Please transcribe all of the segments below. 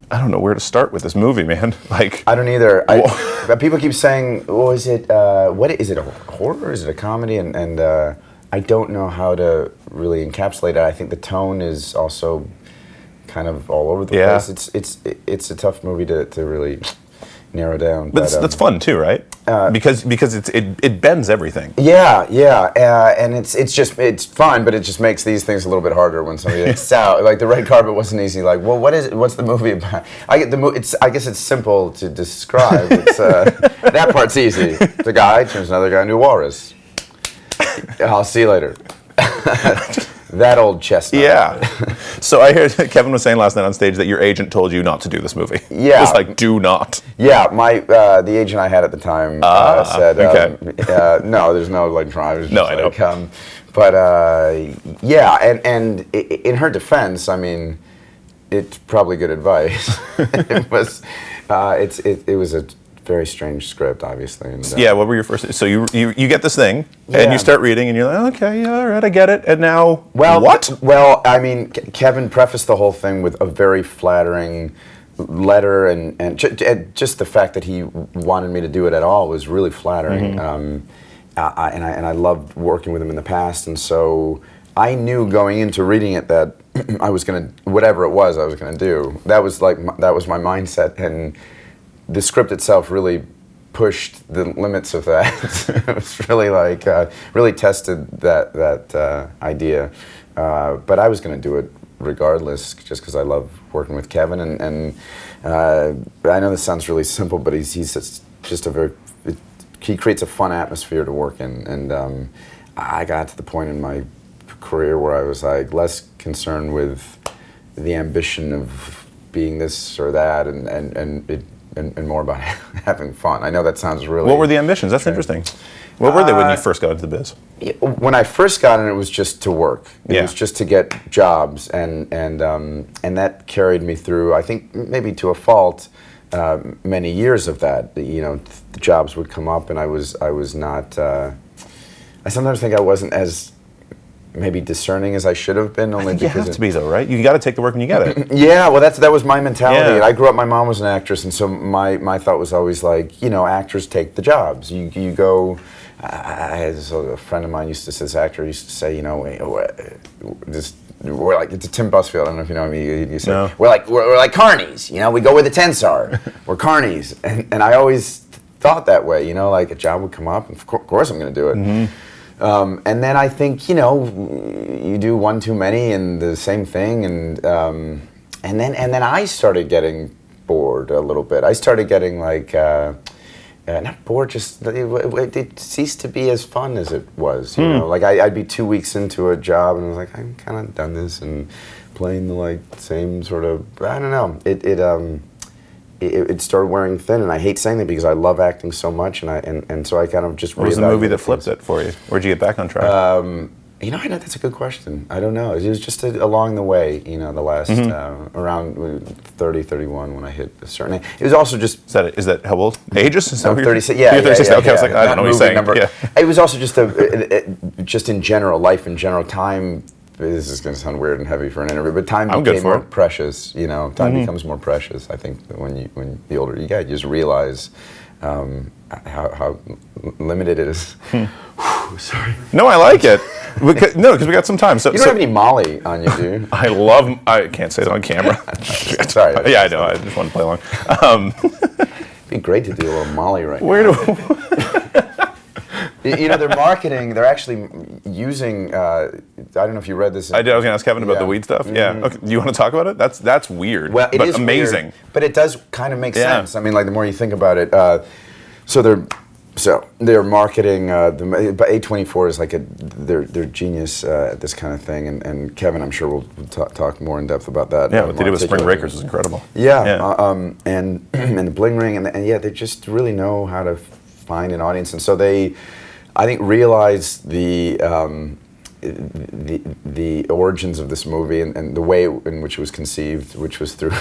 I don't know where to start with this movie, man. Like, I don't either. But people keep saying, "Oh, is it? What is it? A horror? Is it a comedy?" And I don't know how to really encapsulate it. I think the tone is also kind of all over the place. It's a tough movie to really narrow down. But that's fun too, right? Because it bends everything. And it's fun, but it just makes these things a little bit harder when somebody like the red carpet wasn't easy. Like, well, what is it? What's the movie about? I guess it's simple to describe. It's that part's easy. The guy turns another guy into a walrus. I'll see you later. That old chestnut. Yeah. So I heard Kevin was saying last night on stage that your agent told you not to do this movie. Yeah. It was like, do not. Yeah, the agent I had at the time said, no, there's no like try. No, I know. And in her defense, I mean, it's probably good advice. It was a very strange script, obviously. And, what were your first? So you get this thing, and you start reading, and you're like, okay, yeah, all right, I get it. And now, what? Well, I mean, Kevin prefaced the whole thing with a very flattering letter, and just the fact that he wanted me to do it at all was really flattering. Mm-hmm. And I loved working with him in the past, and so I knew going into reading it that I was gonna, whatever it was, I was gonna do. That was my mindset, and the script itself really pushed the limits of that. It was really really tested that idea. But I was going to do it regardless, just because I love working with Kevin. And I know this sounds really simple, but he's just he creates a fun atmosphere to work in. And I got to the point in my career where I was like less concerned with the ambition of being this or that, and more about having fun. I know that sounds really... What were the ambitions? That's interesting. What were they when you first got into the biz? When I first got in, it was just to work. It was just to get jobs, and that carried me through, I think, maybe to a fault, many years of that. You know, the jobs would come up, and I was not... I sometimes think I wasn't as maybe discerning as I should have been. Only because you have to be though, right? You got to take the work when you get it. Yeah, well, that was my mentality. And I grew up. My mom was an actress, and so my thought was always like, actors take the jobs. You go. A friend of mine used to say, this actor used to say, we're like, it's a Tim Busfield. I don't know if you know him. He said, no. we're like carnies. We go where the tents are. We're carnies, and I always thought that way. Like a job would come up, and of course I'm going to do it. Mm-hmm. And then I think, you do one too many and the same thing, and then I started getting bored a little bit. I started getting like, not bored, just it ceased to be as fun as it was. Like I'd be 2 weeks into a job and I was like, I'm kind of done this and playing the same sort of, I don't know. It started wearing thin, and I hate saying that because I love acting so much, and so I kind of just. What was the movie that flipped it for you? Where'd you get back on track? I know that's a good question. I don't know. It was just along the way, the last around 30, 31 when I hit a certain age. It was also just. Is that how old? Ages? Is that 36. Yeah, 36. Yeah, okay, I was like, I don't know what you're saying. Number. Yeah. It was also just just in general, life in general, time. This is going to sound weird and heavy for an interview, but time became more precious. Time becomes more precious. I think when the older you get, you just realize how limited it is. Sorry. No, I like it. Because we got some time. So you don't have any Molly on you, do you? I can't say it on camera. Sorry. Yeah, I know. I just want to play along. It'd be great to do a little Molly right now. Where do? They're marketing. They're actually using. I don't know if you read this. I did. I was going to ask Kevin about the weed stuff. Mm-hmm. Yeah. Okay. Do you want to talk about it? That's weird. Well, it is amazing. Weird, but it does kind of make sense. I mean, the more you think about it. So they're marketing. But A24 is like they're genius at this kind of thing. And Kevin, I'm sure will talk more in depth about that. Yeah, what they did with Spring Breakers is incredible. Yeah. And the Bling Ring and they just really know how to find an audience, and so they. I think realize the origins of this movie and the way in which it was conceived, which was through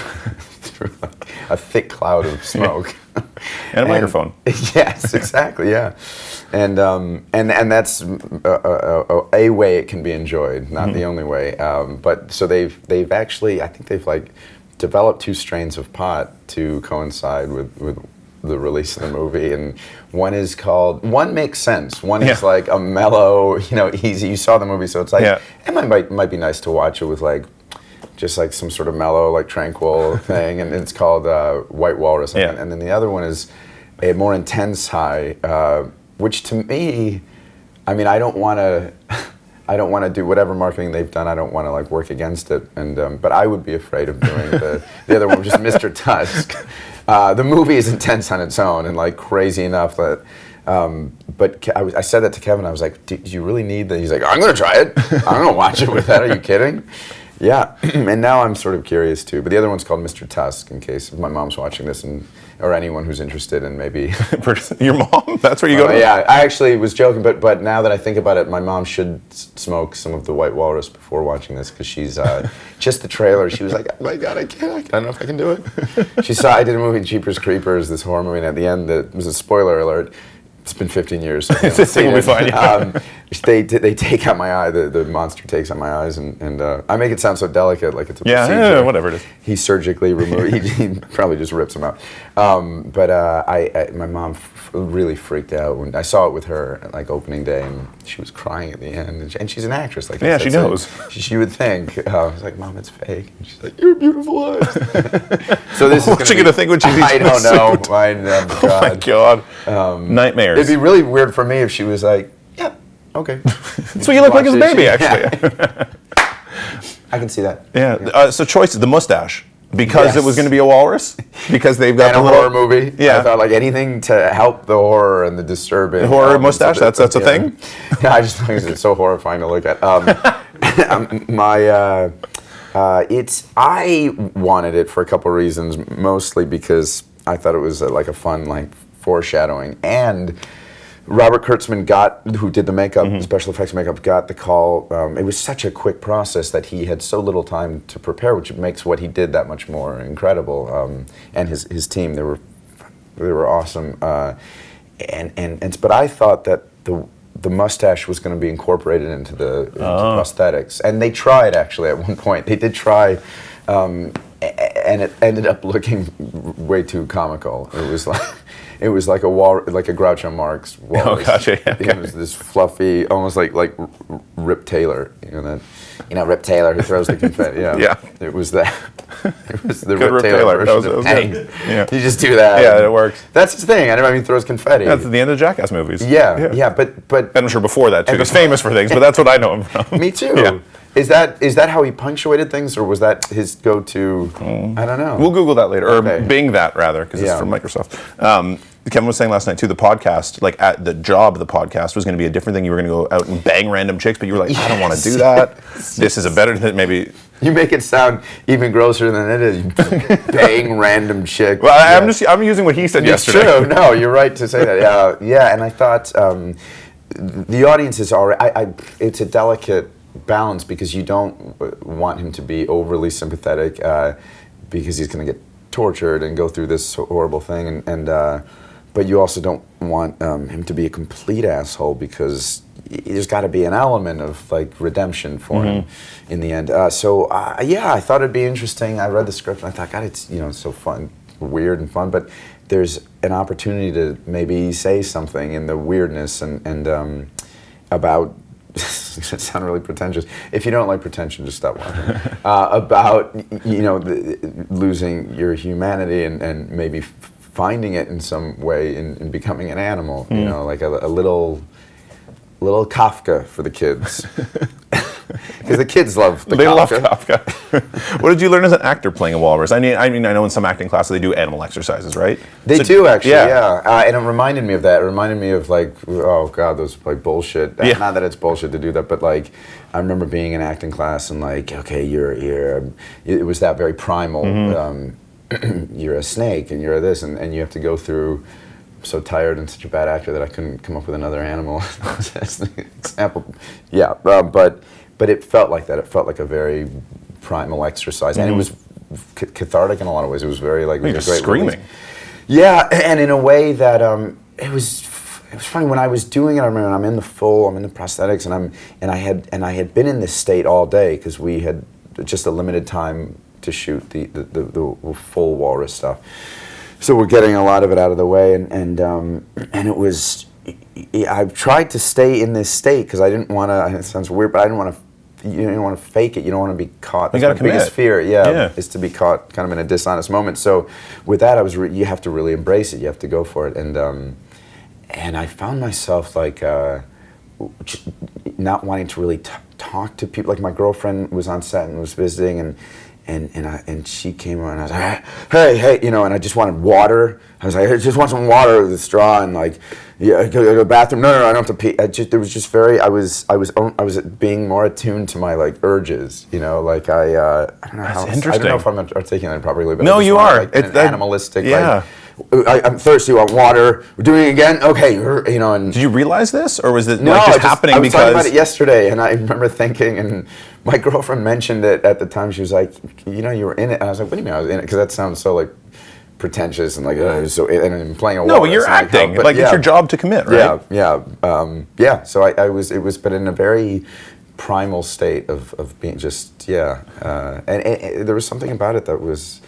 a thick cloud of smoke and a microphone. Yes, exactly. Yeah, and that's a way it can be enjoyed, not the only way. But so they've actually, I think they've developed 2 strains of pot to coincide with the release of the movie, and one makes sense. One is like a mellow, easy. You saw the movie, so it's like it might be nice to watch it with like just like some sort of mellow, like tranquil thing, and it's called White Walrus. And then the other one is a more intense high, which to me, I mean, I don't want to do whatever marketing they've done. I don't want to like work against it, but I would be afraid of doing the other one, which is Mr. Tusk. The movie is intense on its own and like crazy enough that. But I said that to Kevin. I was like, "Do you really need that?" He's like, "I'm gonna try it. I'm gonna watch it with that. Are you kidding?" Yeah, and now I'm sort of curious too. But the other one's called Mr. Tusk, in case my mom's watching this, or anyone who's interested in maybe. Your mom? That's where you go to? Yeah, I actually was joking, but now that I think about it, my mom should smoke some of the White Walrus before watching this, because she's just the trailer. She was like, "Oh my God, I don't know if I can do it." She saw I did a movie, Jeepers Creepers, this horror movie, and at the end, it was a spoiler alert. It's been 15 years. So this thing will be fine. Yeah. They take out my eye. The monster takes out my eyes, and I make it sound so delicate, like it's a procedure. Yeah, whatever it is. He surgically removed. he probably just rips them out. But my mom really freaked out when I saw it with her like opening day, and she was crying at the end. And she's an actress, like she knows. She would think. I was like, "Mom, it's fake." And she's like, "You're beautiful eyes." So this What's she gonna think when she sees I don't know. Oh my God. Nightmares. It'd be really weird for me if she was like, "Yeah, okay." That's what you look like as a baby, actually. I can see that. Yeah. So choices, the mustache. Because it was going to be a walrus? Because they've got a horror movie. Yeah. I thought like anything to help the horror and the disturbing. The horror mustache, that's a thing? Yeah, I just think it's so horrifying to look at. I wanted it for a couple of reasons, mostly because I thought it was like a fun like foreshadowing, and Robert Kurtzman who did the makeup, special effects makeup, got the call. It was such a quick process that he had so little time to prepare, which makes what he did that much more incredible. And his team, they were awesome. But I thought that the mustache was going to be incorporated into the prosthetics, and they tried actually at one point. They did try. And it ended up looking way too comical. It was like a Groucho Marx walrus. Oh, gotcha. Yeah, It was this fluffy, almost like Rip Taylor. Rip Taylor who throws the confetti. Yeah. Yeah. It was that. It was the Good Rip Taylor version of Hank. Yeah. You just do that. Yeah, it works. That's his thing. I mean, he throws confetti. That's the end of Jackass movies. Yeah. But I'm sure before that too. He's famous for things, but that's what I know him from. Me too. Yeah. Is that how he punctuated things, or was that his go-to? I don't know. We'll Google that later, or Bing that rather, because it's from Microsoft. Kevin was saying last night too, the podcast, like at the job of the podcast was going to be a different thing. You were going to go out and bang random chicks, but you were like, I don't want to do that. This is a better thing, maybe. You make it sound even grosser than it is. You bang random chick. Well, I'm using what he said yesterday. It's true. No, you're right to say that. Yeah, and I thought the audience is already. It's a delicate balance, because you don't want him to be overly sympathetic, because he's going to get tortured and go through this horrible thing, but you also don't want him to be a complete asshole, because there's got to be an element of like redemption for him in the end. I thought it'd be interesting. I read the script and I thought, God, it's so fun, weird and fun, but there's an opportunity to maybe say something in the weirdness and about. It's going to sound really pretentious. If you don't like pretension, just stop watching. About losing your humanity and maybe finding it in some way in becoming an animal. Like a little Kafka for the kids. Because the kids love the Kafka. What did you learn as an actor playing a walrus? I mean, I know in some acting classes they do animal exexercises, right? They do actually, yeah. And it reminded me of that. It reminded me of like, oh God, those like bullshit. Yeah. Not that it's bullshit to do that, but like, I remember being in acting class and like, okay, you're it was that very primal. You're a snake and you're this, and you have to go through. I'm so tired and such a bad actor that I couldn't come up with another animal as the example. Yeah, but it felt like that. It felt like a very primal exercise, and it was cathartic in a lot of ways. It was very like it was great screaming. Release. Yeah, and in a way that it was funny when I was doing it. I remember I'm in the prosthetics, and I had been in this state all day because we had just a limited time to shoot the full walrus stuff. So we're getting a lot of it out of the way, and it was. I've tried to stay in this state because I didn't want to. It sounds weird, but I didn't want to. You don't want to fake it. You don't want to be caught. You That's gotta my biggest fear. Yeah. Is to be caught kind of in a dishonest moment. So with that, you have to really embrace it. You have to go for it, and I found myself like not wanting to really talk to people. Like my girlfriend was on set and was visiting, and she came on and I was like, hey, you know, and I just wanted water. I was like, I just want some water with a straw, and like, yeah, go to the bathroom. No, I don't have to pee. There was just I was being more attuned to my like urges, you know, like I don't know how. Interesting. I don't know if I'm articulating it properly, but no, you are. Like, it's animalistic. Yeah. Like, I'm thirsty. I want water. We're doing it again. Okay, you know. And did you realize this, or was it no, like just happening I was because? talking about it yesterday, and I remember thinking, and my girlfriend mentioned it at the time. She was like, you know, you were in it, and I was like, what do you mean I was in it? Because that sounds so like pretentious and like so. And I'm playing a no, walrus, you're acting. Like it's your job to commit, right? Yeah. So I was. It was, but in a very primal state of being just and there was something about it that was.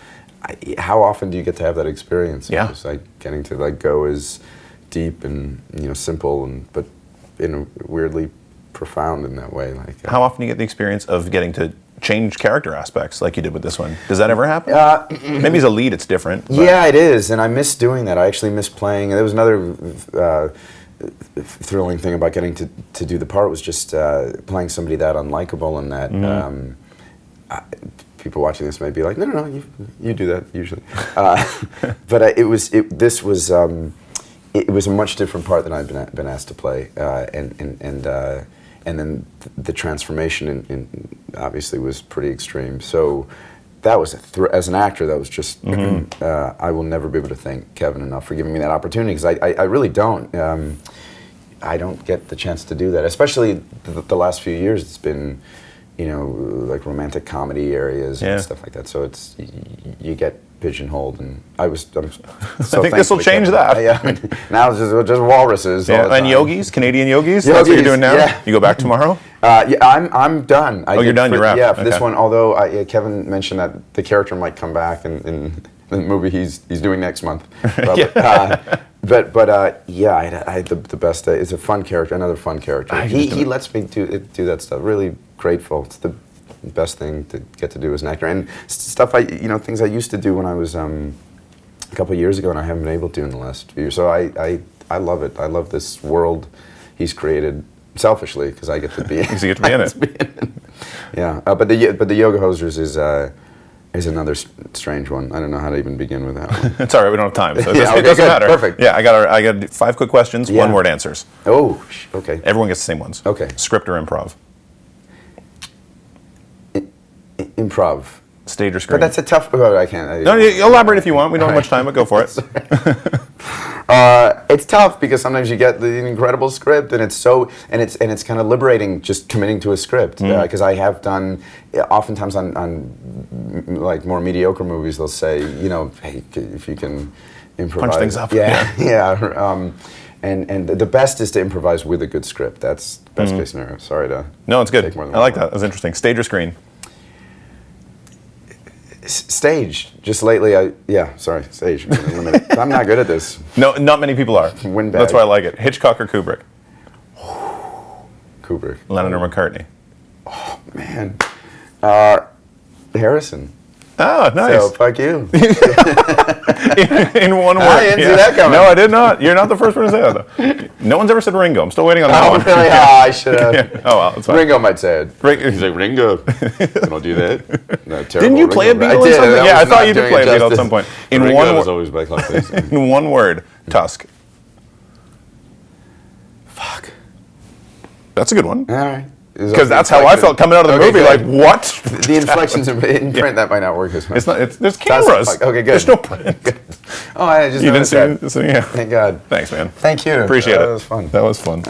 How often do you get to have that experience? Yeah. Just like getting to like go as deep and simple but in a weirdly profound in that way. Like how often do you get the experience of getting to change character aspects like you did with this one? Does that ever happen? Maybe as a lead it's different. But. Yeah, it is, and I miss doing that. I actually miss playing. There was another thrilling thing about getting to do the part was just playing somebody that unlikable and that. People watching this may be like, no, you do that usually, but it was a much different part than I'd been asked to play, and then the transformation in obviously was pretty extreme. So that was as an actor, that was just I will never be able to thank Kevin enough for giving me that opportunity because I really don't. I don't get the chance to do that, especially the last few years. It's been. Like romantic comedy areas and stuff like that. So it's you get pigeonholed, and I'm so I think this will change that. Now it's just walruses. Yeah. And yogis, Canadian yogis. That's what you're doing now. Yeah. You go back tomorrow. I'm done. You're done. You're out. Yeah, for this one. Although Kevin mentioned that the character might come back in the movie he's doing next month. But I had the best day. It's a fun character, another fun character. He lets me do that stuff. Really grateful. It's the best thing to get to do as an actor, and stuff things I used to do when I was a couple of years ago, and I haven't been able to in the last few years. So I love it. I love this world he's created selfishly because I get to be. Because you get to be in it. Yeah, but the Yoga Hosers is another strange one. I don't know how to even begin with that one. It's all right. We don't have time, so it okay, doesn't matter. Perfect. Yeah, I got 5 quick questions, 1-word answers. Oh, okay. Everyone gets the same ones. Okay. Script or improv? Improv. Stage or screen? But that's a tough. I can't. No, you elaborate if you want. We don't have much time, but go for it. It's tough because sometimes you get the incredible script, and it's kind of liberating just committing to a script. Because I have done, oftentimes on like more mediocre movies, they'll say, hey, if you can improvise, punch things up. Yeah. And the best is to improvise with a good script. That's the best case scenario. Sorry to. No, it's good. Take more than I like that. That's interesting. Stage or screen? Stage. Just lately, stage. I'm not good at this. No, not many people are. Windbag. That's why I like it. Hitchcock or Kubrick? Kubrick. Lennon or McCartney? Oh, man. Harrison. Oh, nice. So, fuck you. in one word. I didn't see that coming. No, I did not. You're not the first one to say that, though. No one's ever said Ringo. I'm still waiting on that one. Really? I should have. Yeah. Oh, well, it's fine. Ringo might say it. He's like, Ringo. Don't do that. No, didn't you play a Beatle or something? Yeah, I thought you did play a Beatle at some point. Ringo was always back like this. In one word, Tusk. Fuck. That's a good one. All right. Because that's how I felt coming out of the movie. Like, what? The inflections in print that might not work as much. It's not. There's cameras. Okay, good. There's no print. Oh, I just you didn't see it. Thank God. Thanks, man. Thank you. Appreciate it. That was fun. That was fun.